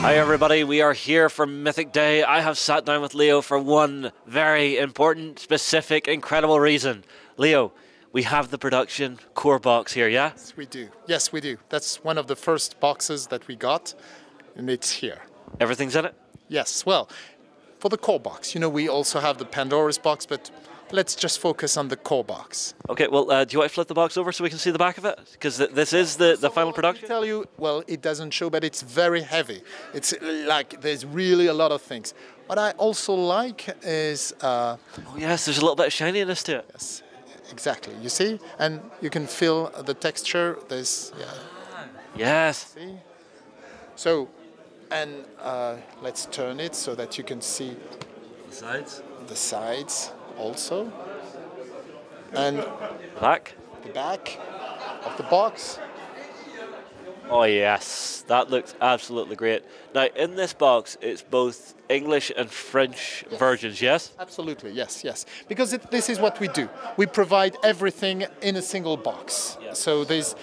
Hi everybody, we are here for Mythic Day. I have sat down with Leo for one very important, specific, incredible reason. Leo, we have the production core box here, yeah? Yes, we do. Yes, we do. That's one of the first boxes that we got, and it's here. Everything's in it? Yes, well, for the core box. You know, we also have the Pandora's box, but let's just focus on the core box. Okay, well, do you want to flip the box over so we can see the back of it? Because this is the final production? I tell you, well, it doesn't show, but it's very heavy. It's like there's really a lot of things. What I also like is... oh yes, there's a little bit of shininess to it. Yes, exactly. You see? And you can feel the texture. There's... Yeah. Yes. See? So, and let's turn it so that you can see... The sides? The sides also. And back? The back of the box. Oh yes, that looks absolutely great. Now in this box it's both English and French versions, yes? Absolutely, yes, yes. Because this is what we do. We provide everything in a single box. Yes. So there's,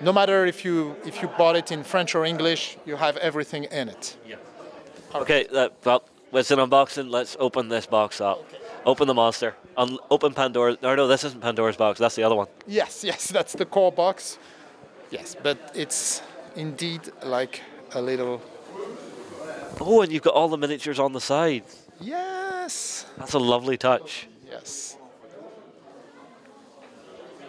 no matter if you bought it in French or English, you have everything in it. Yeah. Okay, well, it's an unboxing. Let's open this box up. Okay. Open the monster. Open Pandora. No, this isn't Pandora's box. That's the other one. Yes, yes, that's the core box. Yes, but it's indeed like a little... Oh, and you've got all the miniatures on the side. Yes. That's a lovely touch. Yes.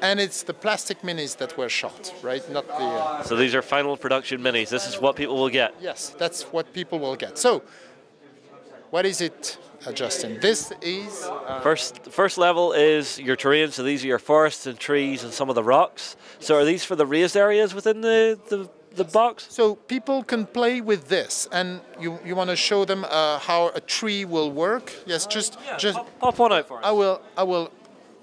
And it's the plastic minis that were shot, right? Not the... So these are final production minis. This is what people will get. Yes, that's what people will get. So, what is it, Justin? This is... First level is your terrain, so these are your forests and trees and some of the rocks. So are these for the raised areas within the box? So people can play with this, and you want to show them how a tree will work? Yes, just pop one out for us. I will,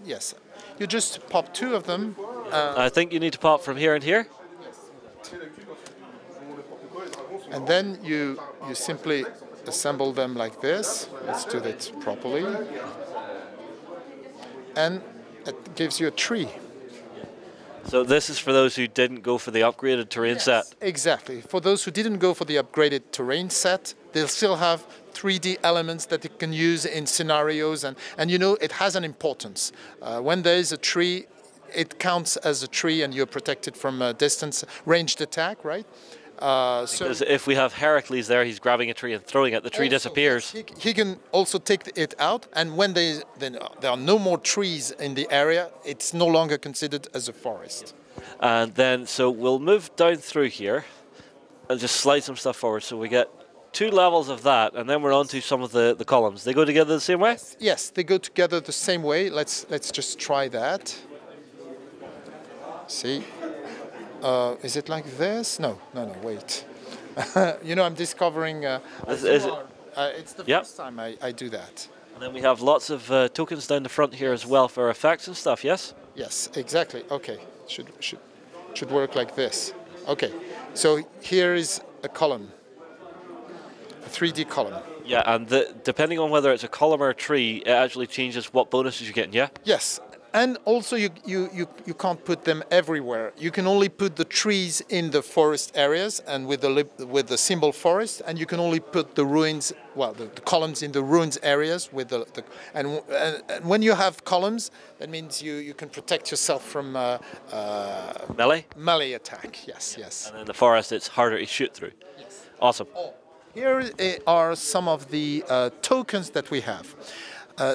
yes. You just pop two of them. I think you need to pop from here and here. And then you simply assemble them like this. Let's do that properly. And it gives you a tree. So this is for those who didn't go for the upgraded terrain set. Exactly. For those who didn't go for the upgraded terrain set, they'll still have 3D elements that they can use in scenarios. And you know, it has an importance. When there is a tree, it counts as a tree and you're protected from a distance ranged attack, right? Because if we have Heracles there, he's grabbing a tree and throwing it, the tree disappears. Yes, he can also take it out, and when there are no more trees in the area, it's no longer considered as a forest. And then, so we'll move down through here and just slide some stuff forward. So we get 2 levels of that, and then we're on to some of the columns. They go together the same way? Yes, they go together the same way. Let's just try that. See? Is it like this? No, wait. You know, I'm discovering... it's the first time I do that. And then we have lots of tokens down the front here as well for effects and stuff, yes? Yes, exactly. Okay, should work like this. Okay, so here is a column, a 3D column. Yeah, and depending on whether it's a column or a tree, it actually changes what bonuses you're getting, yeah? Yes. And also you can't put them everywhere. You can only put the trees in the forest areas and with the symbol forest, and you can only put the ruins, well, the columns in the ruins areas with and when you have columns, that means you can protect yourself from melee attack. Yes, yes. And in the forest, it's harder to shoot through. Yes. Awesome. Here are some of the tokens that we have.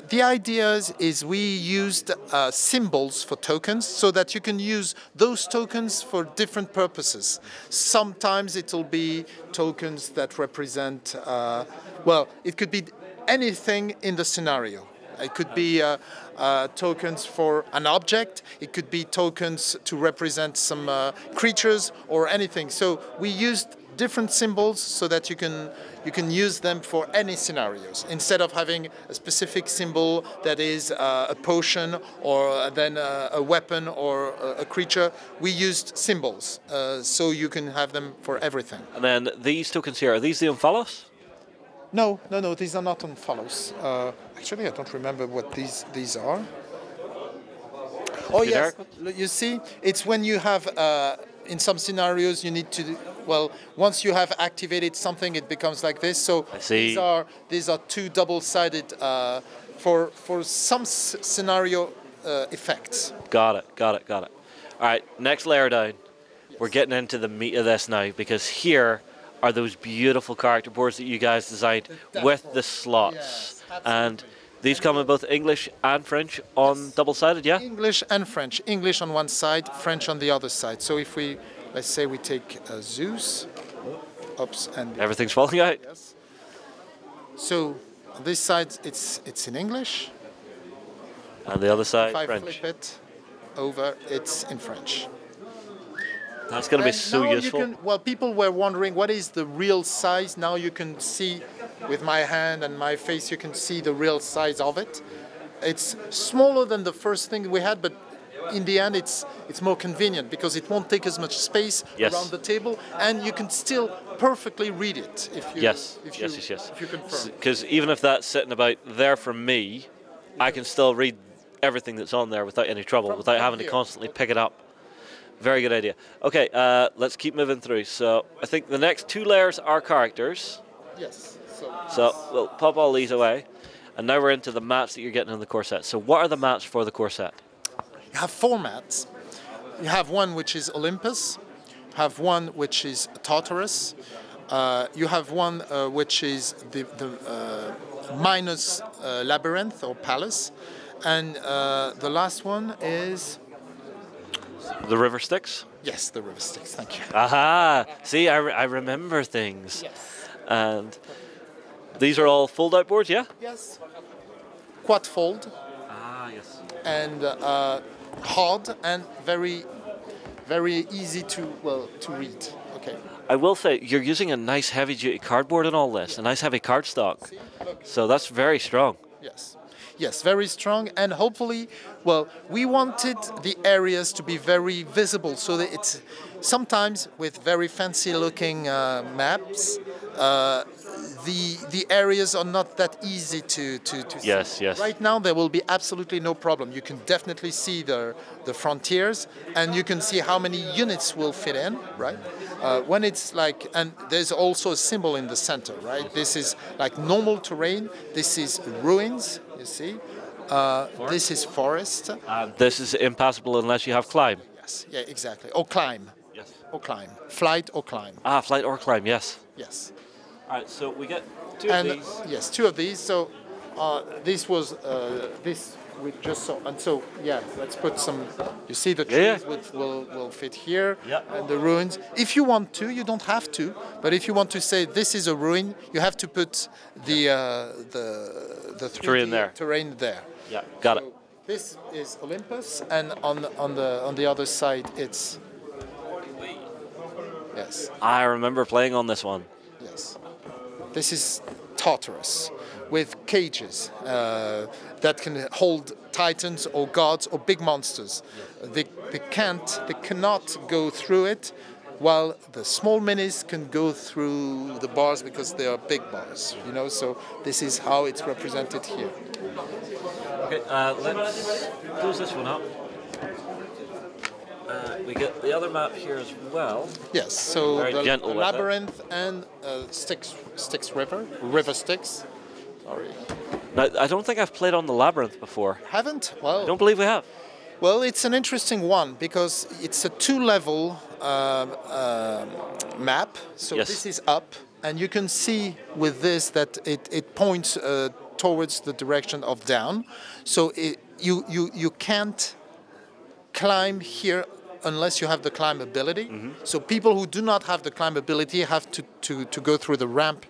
The idea is we used symbols for tokens so that you can use those tokens for different purposes. Sometimes it will be tokens that represent, well, it could be anything in the scenario. It could be tokens for an object, it could be tokens to represent some creatures or anything. So we used different symbols so that you can use them for any scenarios instead of having a specific symbol that is a potion or then a weapon or a creature. We used symbols so you can have them for everything. And then these tokens here, are these the Umphalos? No, these are not Umphalos. Actually, I don't remember what these are. Oh yes, you see, it's when you have in some scenarios you need to well, once you have activated something, it becomes like this. So I see. These are two double-sided for some scenario effects. Got it, got it, got it. All right, next layer down. We're getting into the meat of this now, because here are those beautiful character boards that you guys designed with the slots. Yes, and these come in both English and French on double-sided, yeah? English and French. English on one side, French on the other side. So if we, let's say we take Zeus, oops, and Everything's falling out. yes. So on this side, it's in English. And the other side, If I French. flip it over, it's in French. That's going to be And so now useful. You can, well, people were wondering what is the real size. Now you can see with my hand and my face, you can see the real size of it. It's smaller than the first thing we had, but in the end, it's more convenient because it won't take as much space Yes. around the table, and you can still perfectly read it if you Yes, if yes, you, yes. if you confirm. Because even if that's sitting about there for me, I can still read everything that's on there without any trouble, without having to here. constantly pick it up. Very good idea. Okay, let's keep moving through. So I think the next two layers are characters. Yes. So we'll pop all these away. And now we're into the maps that you're getting in the core set. So what are the maps for the core set? You have four mats. You have one which is Olympus. You have one which is Tartarus. You have one which is the Minos Labyrinth or Palace. And the last one is... The river Styx? Yes, the River Styx, thank you. Aha! See, I remember things. Yes. And these are all fold-out boards, yeah? Yes. Quad fold Ah, yes. and hard and very, very easy to read. Okay. I will say, you're using a nice heavy-duty cardboard in all this, a nice heavy cardstock. See? Look. So that's very strong. Yes. Yes, very strong, and hopefully, well, we wanted the areas to be very visible, so that it's sometimes with very fancy-looking maps, the areas are not that easy to see. Yes, yes. Right now, there will be absolutely no problem. You can definitely see the frontiers, and you can see how many units will fit in, right? When it's like, and there's also a symbol in the center, right? This is like normal terrain. This is ruins, you see. This is forest. And this is impassable unless you have climb. Yes, yeah, exactly. Or climb. Yes. Or climb. Flight or climb. Ah, flight or climb, yes. Yes. All right, so we get two And of these. yes, two of these. So this was this we just saw, and so yeah, let's put some. You see the trees Yeah. which will fit here, Yeah. and the ruins. If you want to, you don't have to. But if you want to say this is a ruin, you have to put the 3D Terrain there. Terrain there. Yeah, got it. So this is Olympus, and on the other side it's. Yes. I remember playing on this one. Yes. This is Tartarus with cages that can hold titans or gods or big monsters. They cannot go through it, while the small minis can go through the bars because they are big bars, you know, so this is how it's represented here. Okay, let's close this one up. We get the other map here as well. Yes, so Very the gentle with it. labyrinth and Styx River Styx. Sorry. Now, I don't think I've played on the Labyrinth before. Haven't? I Well, don't believe we have. well, it's an interesting one because it's a two-level map. So Yes. this is up, and you can see with this that it points towards the direction of down. So you can't climb here unless you have the climb ability. So people who do not have the climb ability have to go through the ramp.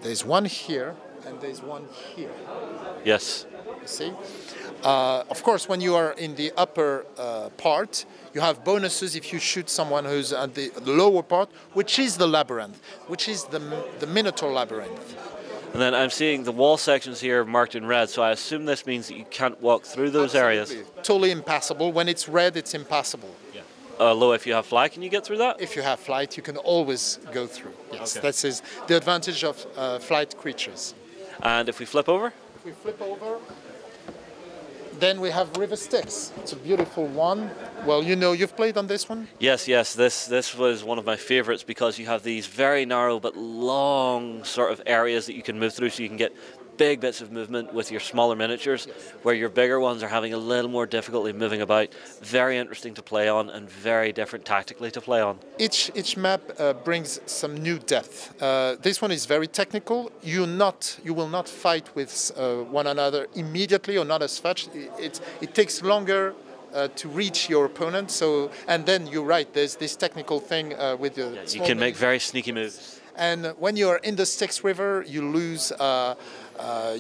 There's one here and there's one here. Yes. You see? Of course, when you are in the upper part, you have bonuses if you shoot someone who's at the lower part, which is the labyrinth, which is the Minotaur labyrinth. And then I'm seeing the wall sections here marked in red, so I assume this means that you can't walk through those areas. Absolutely. Totally impassable. When it's red, it's impassable. Although if you have fly, can you get through that? If you have flight, you can always go through. Yes, Okay. that is the advantage of flight creatures. And if we flip over? If we flip over, Then we have River Styx. It's a beautiful one. Well, you know, you've played on this one? Yes, yes. This was one of my favorites because you have these very narrow but long sort of areas that you can move through, so you can get big bits of movement with your smaller miniatures, where your bigger ones are having a little more difficulty moving about. Very interesting to play on and very different tactically to play on. Each map brings some new depth. This one is very technical. You will not fight with one another immediately or not as fast. It takes longer to reach your opponent. So, and then you're right. There's this technical thing with the. Yeah, you can make very sneaky moves. And when you're in the Styx River, you lose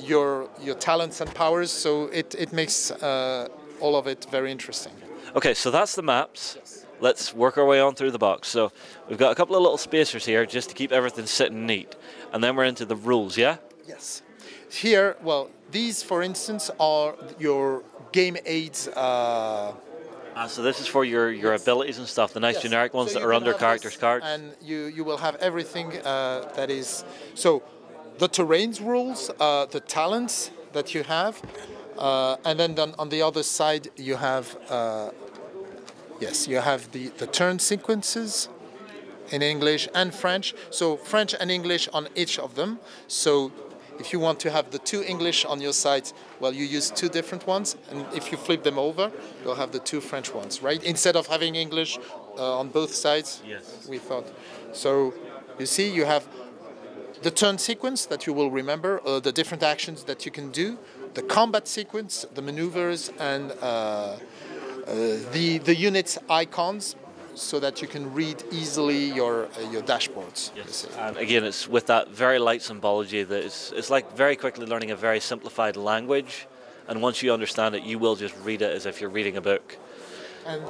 your talents and powers. So it makes all of it very interesting. Okay, so that's the maps. Let's work our way on through the box. So we've got a couple of little spacers here just to keep everything sitting neat. And then we're into the rules, yeah? Yes. Here, well, these, for instance, are your game aids. So this is for your abilities and stuff, the nice generic ones that are under characters' cards. And you will have everything that is... So the terrains rules, the talents that you have, and then on the other side you have... Yes, you have the turn sequences in English and French. So French and English on each of them. So if you want to have the two English on your side, well, you use two different ones. And if you flip them over, you'll have the two French ones, right? Instead of having English on both sides, yes. We thought. So you see, you have the turn sequence that you will remember, the different actions that you can do, the combat sequence, the maneuvers, and the units icons, so that you can read easily your dashboards. Yes. And again, it's with that very light symbology that it's like very quickly learning a very simplified language, and once you understand it, you will just read it as if you're reading a book. And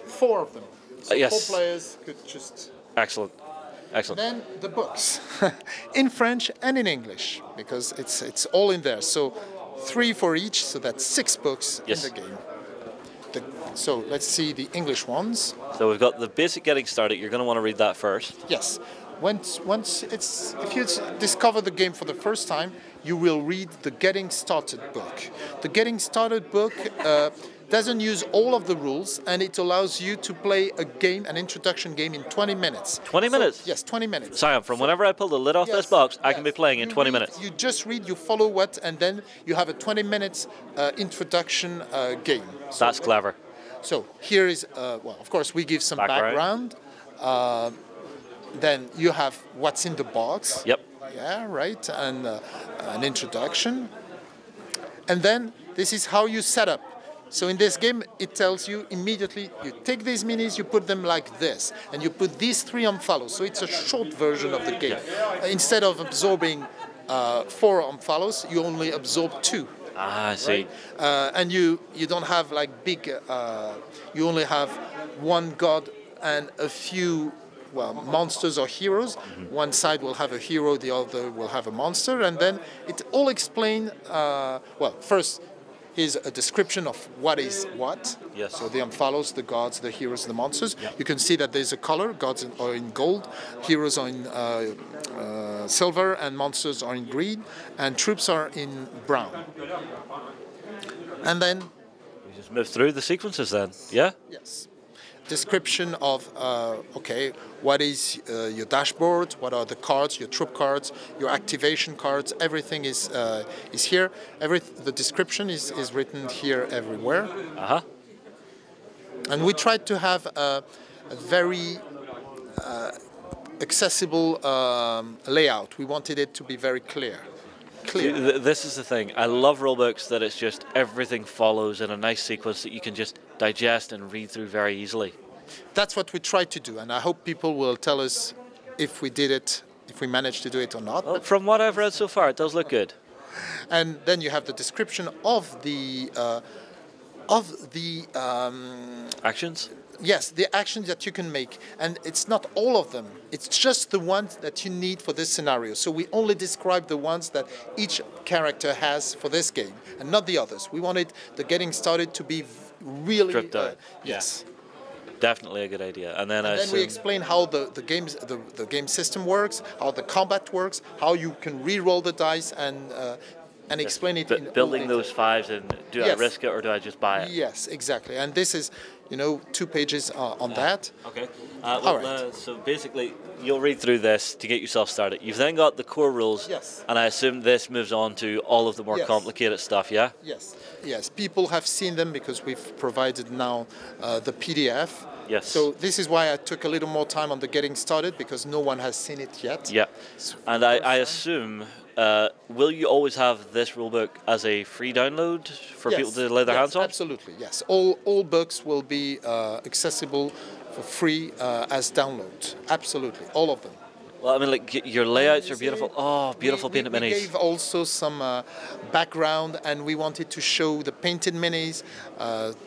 4 of them. So yes. 4 players could just... Excellent. Excellent. Then the books, in French and in English, because it's all in there. So 3 for each, so that's 6 books in the game. So let's see the English ones. So we've got the basic getting started. You're going to want to read that first. Yes. If you discover the game for the first time, you will read the Getting Started book. The Getting Started book doesn't use all of the rules, and it allows you to play a game, an introduction game, in 20 minutes. 20 minutes? Yes, 20 minutes. Sam, from whenever I pull the lid off this box, I can be playing in 20 minutes. You just read, you follow what, and then you have a 20 minutes introduction game. So that's clever. So here is, well, of course, we give some background. Then you have what's in the box. Yep. Yeah, right, and an introduction. And then this is how you set up. So in this game, it tells you immediately, you take these minis, you put them like this, and you put these 3 Omphalos. So it's a short version of the game. Instead of absorbing 4 Omphalos, you only absorb 2. Ah, I see. Right? And you don't have like big, you only have 1 god and a few, well, monsters or heroes. Mm-hmm. One side will have a hero, the other will have a monster, and then it all explains, well, first, here's a description of what is what. Yes. So the Omphalos, the gods, the heroes, the monsters. Yep. You can see that there's a color. Gods are in gold, heroes are in silver, and monsters are in green, and troops are in brown. And then... We just move through the sequences then, yeah? Yes. Description of, okay, what is your dashboard, what are the cards, your troop cards, your activation cards, everything is here. The description is written here everywhere. Uh-huh. And we tried to have a very accessible layout. We wanted it to be very clear. This is the thing. I love rulebooks that it's just everything follows in a nice sequence that you can just digest and read through very easily. That's what we tried to do, and I hope people will tell us if we did it, if we managed to do it or not. Well, from what I've read so far, it does look good. And then you have the description of the actions. Yes, the actions that you can make, and it's not all of them. It's just the ones that you need for this scenario. So we only describe the ones that each character has for this game, and not the others. We wanted the getting started to be really stripped out. Yes, definitely a good idea. And then we explain how the game system works, how the combat works, how you can re-roll the dice, and and explain it in all building detail. those fives, and do I Yes. risk it or do I just buy it? Yes, exactly. And this is, 2 pages on that. Okay. All right. So basically, you'll read through this to get yourself started. You've then got the core rules, Yes. and I assume this moves on to all of the more Yes. complicated stuff, yeah? Yes, yes. People have seen them because we've provided now the PDF. Yes. So this is why I took a little more time on the getting started, because no one has seen it yet. Yeah. So And I assume, will you always have this rulebook as a free download for people to lay their hands on? Absolutely, yes. All books will be accessible for free as download. Absolutely, all of them. Well, I mean, like, your layouts are beautiful. Oh, beautiful painted we minis. gave also some background, and we wanted to show the painted minis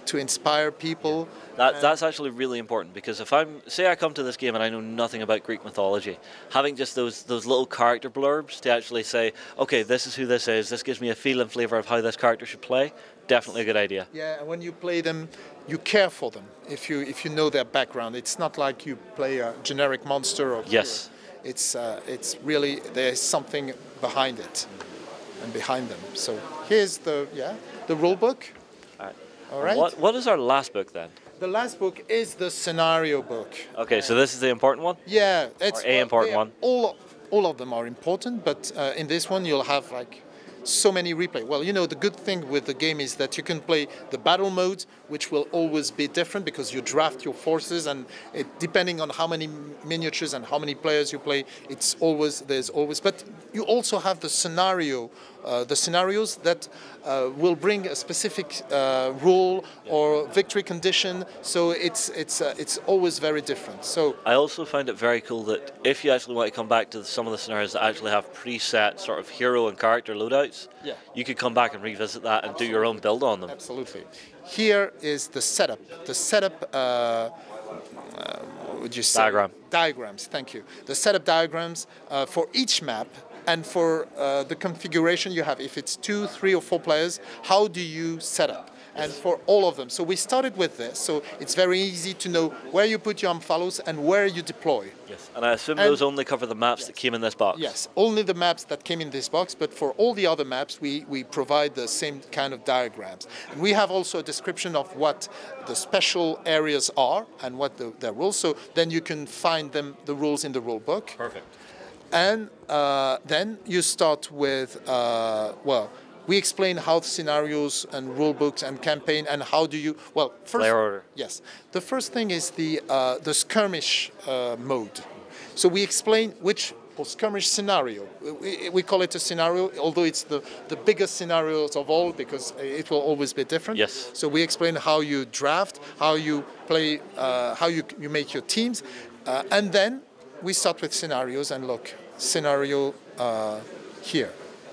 to inspire people. That's actually really important, because if say I come to this game and I know nothing about Greek mythology, having just those little character blurbs to actually say, okay, this is who this is, this gives me a feel and flavour of how this character should play, definitely a good idea. Yeah, and when you play them, you care for them. If you know their background, it's not like you play a generic monster or Yes. hero. It's really, there's something behind it and behind them. So here's the rule book. All right. What is our last book then? The last book is the scenario book. Okay, so this is the important one? Yeah, it's important one. All of them are important, but in this one you'll have like so many replay. Well, the good thing with the game is that you can play the battle mode, which will always be different because you draft your forces, and depending on how many miniatures and how many players you play, there's always. But you also have the scenarios that will bring a specific rule or victory condition. So it's always very different. So I also find it very cool that if you actually want to come back to some of the scenarios that actually have preset sort of hero and character loadouts, you could come back and revisit that and do your own build on them. Absolutely. Here is the setup. The setup, what would you say? Diagram. Diagrams, thank you. The setup diagrams for each map and for the configuration you have. If it's 2, 3, or 4 players, how do you set up? And for all of them. So we started with this, so it's very easy to know where you put your Amphalos and where you deploy. Yes, and I assume those only cover the maps that came in this box. Yes, only the maps that came in this box, but for all the other maps, we provide the same kind of diagrams. And we have also a description of what the special areas are and what their rules, so then you can find the rules in the rule book. Perfect. And then you start with, we explain how the scenarios and rule books and campaign and how do you, first, player order. Yes. The first thing is the skirmish mode. So we explain which skirmish scenario. We call it a scenario, although it's the biggest scenarios of all because it will always be different. Yes. So we explain how you draft, how you play, how you make your teams. And then we start with scenarios and look, scenario here.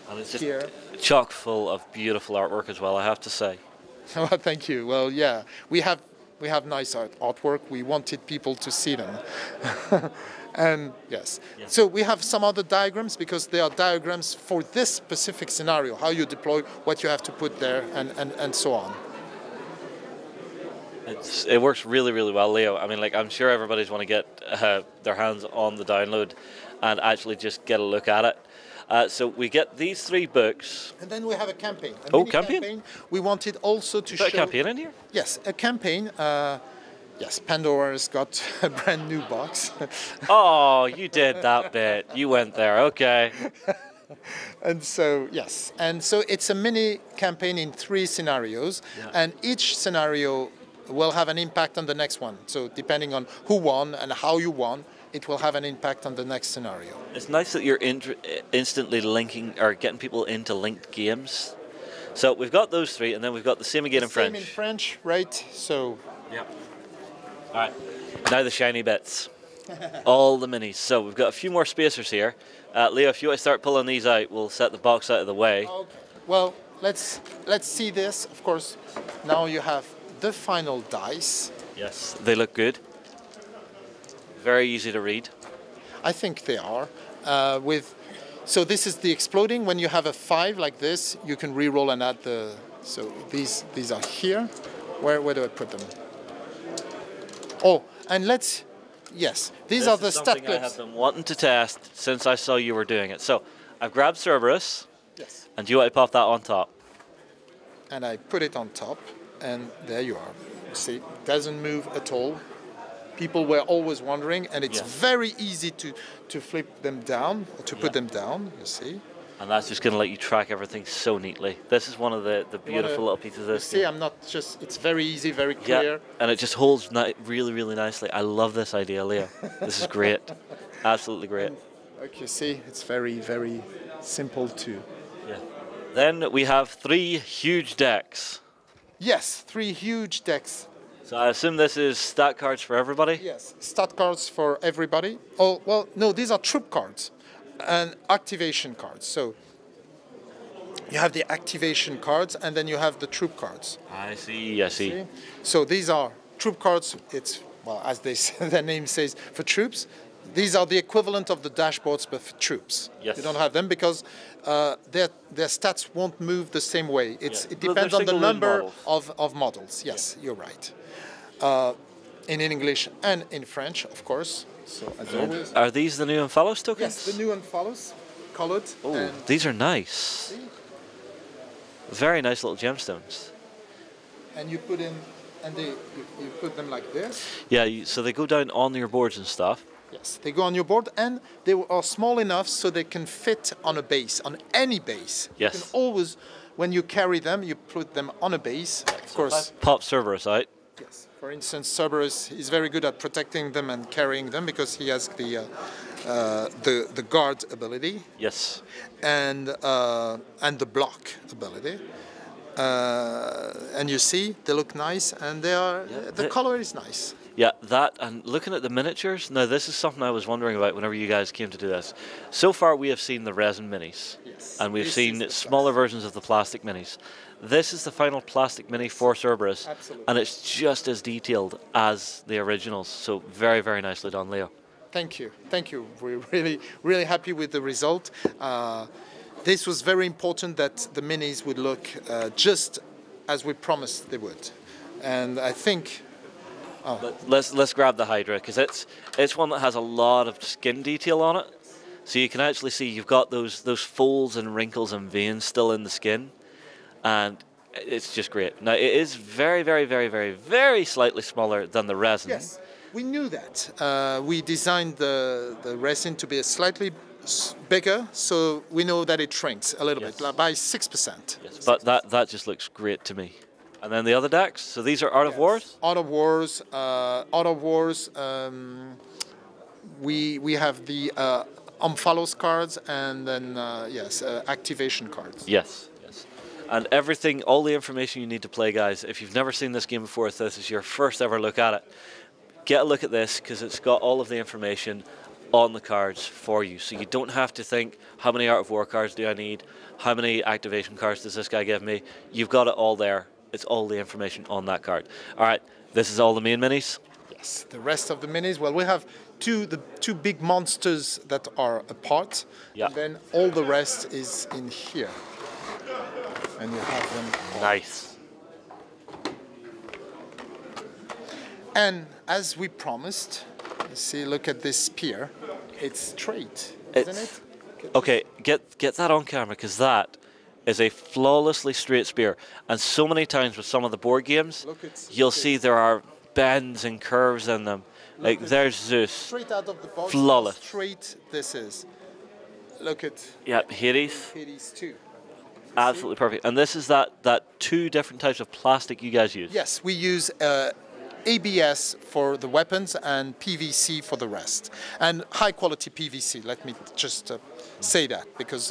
And it's just Here. chock full of beautiful artwork as well, I have to say. Well, thank you. Well, yeah, we have nice artwork. We wanted people to see them. And yes. So we have some other diagrams because they are diagrams for this specific scenario, how you deploy, what you have to put there, and so on. It works really, really well, Leo. I mean, like, I'm sure everybody's want to get their hands on the download and actually just get a look at it. So we get these 3 books. And then we have a campaign. Campaign? We wanted also to show... Is there a campaign in here? Yes, a campaign. Yes, Pandora's got a brand new box. Oh, you did that bit. You went there. Okay. And so, yes. And so it's a mini campaign in 3 scenarios. Yeah. And each scenario will have an impact on the next one. So depending on who won and how you won, it will have an impact on the next scenario. It's nice that you're instantly linking or getting people into linked games. So we've got those 3, and then we've got the same again in French. Same in French, right? So. Yeah. All right. Now the shiny bits. All the minis. So we've got a few more spacers here. Leo, if you want to start pulling these out, we'll set the box out of the way. Okay. Well, let's see this. Of course, now you have the final dice. Yes, they look good. Very easy to read. I think they are. So this is the exploding. When you have a 5 like this, you can re-roll and add the. So these are here. Where do I put them? Oh, and let's. Yes, these are the stat something clips. I have been wanting to test since I saw you were doing it. So I've grabbed Cerberus. Yes. And you want to pop that on top. And I put it on top, and there you are. You see, it doesn't move at all. People were always wondering, and it's very easy to flip them down, to put them down, you see. And that's just going to let you track everything so neatly. This is one of the beautiful little pieces of this. See, I'm not just, it's very easy, very clear. Yeah, and it just holds really, really nicely. I love this idea, Leo. This is great. Absolutely great. And, like you see, it's very, very simple too. Yeah. Then we have 3 huge decks. Yes, 3 huge decks. So I assume this is stat cards for everybody? Yes, stat cards for everybody. Oh, well, no, these are troop cards and activation cards. So you have the activation cards, and then you have the troop cards. I see, I see. So these are troop cards. It's, well, as they say, their name says, for troops. These are the equivalent of the dashboards, but for troops. Yes. You don't have them because their stats won't move the same way. It depends on the single number models. of models. Yes, you're right. In English and in French, of course. So as always. Are these the new Unfollows tokens? Yes, the new Unfollows, colored. Oh, these are nice. Very nice little gemstones. And you put in, and you put them like this. Yeah, so they go down on your boards and stuff. Yes, they go on your board, and they are small enough so they can fit on a base, on any base. Yes. You can always, when you carry them, you put them on a base. Of course. Pop Cerberus out. Yes. For instance, Cerberus is very good at protecting them and carrying them because he has the guard ability. Yes. And the block ability. And you see, they look nice, and they are the color is nice. Yeah, that, and looking at the miniatures, now this is something I was wondering about whenever you guys came to do this. So far we have seen the resin minis, and we've seen smaller versions of the plastic minis. This is the final plastic mini for Cerberus, and it's just as detailed as the originals, so very, very nicely done, Leo. Thank you, thank you. We're really, really happy with the result. This was very important that the minis would look just as we promised they would, and I think. Let's grab the Hydra, because it's one that has a lot of skin detail on it, so you can actually see you've got those folds and wrinkles and veins still in the skin, and it's just great. Now it is very, very, very, very, very slightly smaller than the resin. Yes, we knew that. We designed the resin to be slightly bigger, so we know that it shrinks a little bit, by 6%. Yes, but that just looks great to me. And then the other decks, so these are Art of Wars? Art of Wars, we have the Unfollows cards, and then, activation cards. Yes, yes. And everything, all the information you need to play, guys, if you've never seen this game before, if this is your first ever look at it, get a look at this, because it's got all of the information on the cards for you. So you don't have to think, how many Art of War cards do I need? How many activation cards does this guy give me? You've got it all there. It's all the information on that card. All right, this is all the main minis? Yes, the rest of the minis, well, we have the two big monsters that are apart, and then all the rest is in here. And you have them all. Nice. And as we promised, you see, look at this spear. It's straight, isn't it? Okay, get that on camera, because that is a flawlessly straight spear, and so many times with some of the board games you'll see there are bends and curves in them. Like there's Zeus, straight out of the box, flawless. Straight this is. Look at Hades. Hades too. Absolutely perfect. And this is that 2 different types of plastic you guys use. Yes, we use ABS for the weapons and PVC for the rest, and high quality PVC. Let me just say that, because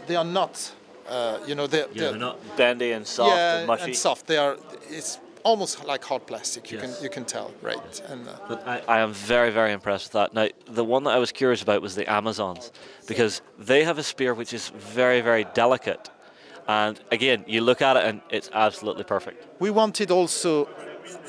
they are not. They're not bendy and soft and mushy. And soft. It's almost like hard plastic. You can tell, right? And but I am very, very impressed with that. Now, the one that I was curious about was the Amazons, because they have a spear which is very, very delicate, and again, you look at it and it's absolutely perfect. We wanted also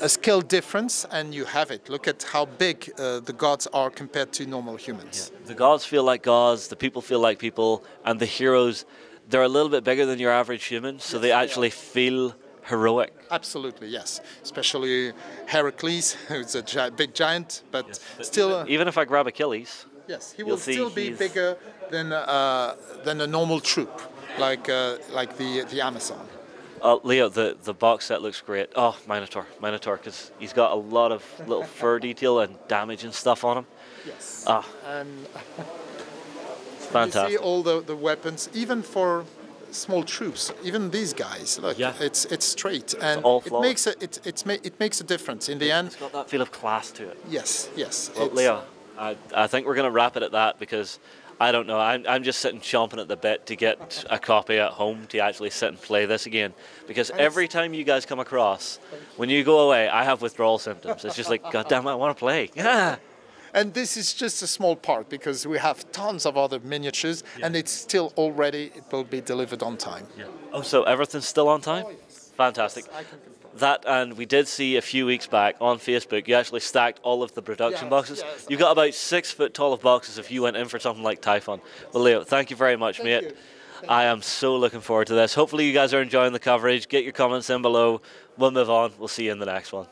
a scale difference, and you have it. Look at how big the gods are compared to normal humans. Yeah. The gods feel like gods. The people feel like people, and the heroes, they're a little bit bigger than your average human, so they actually feel heroic. Absolutely, yes. Especially Heracles, who's a big giant, but still. Even if I grab Achilles, yes, he will still be bigger than a normal troop. like the Amazon. Leo, the box set looks great. Oh, Minotaur, because he's got a lot of little fur detail and damage and stuff on him. Yes. Ah, And it's fantastic. you see all the weapons, even for small troops, even these guys. Look, Yeah. it's straight, and all it makes it makes a difference in the end. It's got that feel of class to it. Yes, yes. Well, Leo, I think we're going to wrap it at that because I don't know. I'm just sitting chomping at the bit to get a copy at home to actually sit and play this again. Because every time you guys come across, when you go away, I have withdrawal symptoms. It's just like, God damn, I want to play. Yeah. And this is just a small part because we have tons of other miniatures, and it's still all ready. It will be delivered on time. Yeah. Oh, so everything's still on time? Oh, yes. Fantastic. Yes, I can confirm. That, and we did see a few weeks back on Facebook, you actually stacked all of the production Yes, boxes. yes. You got about 6 foot tall of boxes if you went in for something like Typhon. Well, Leo, thank you very much, mate. you. I am so looking forward to this. Hopefully you guys are enjoying the coverage. Get your comments in below. We'll move on. We'll see you in the next one.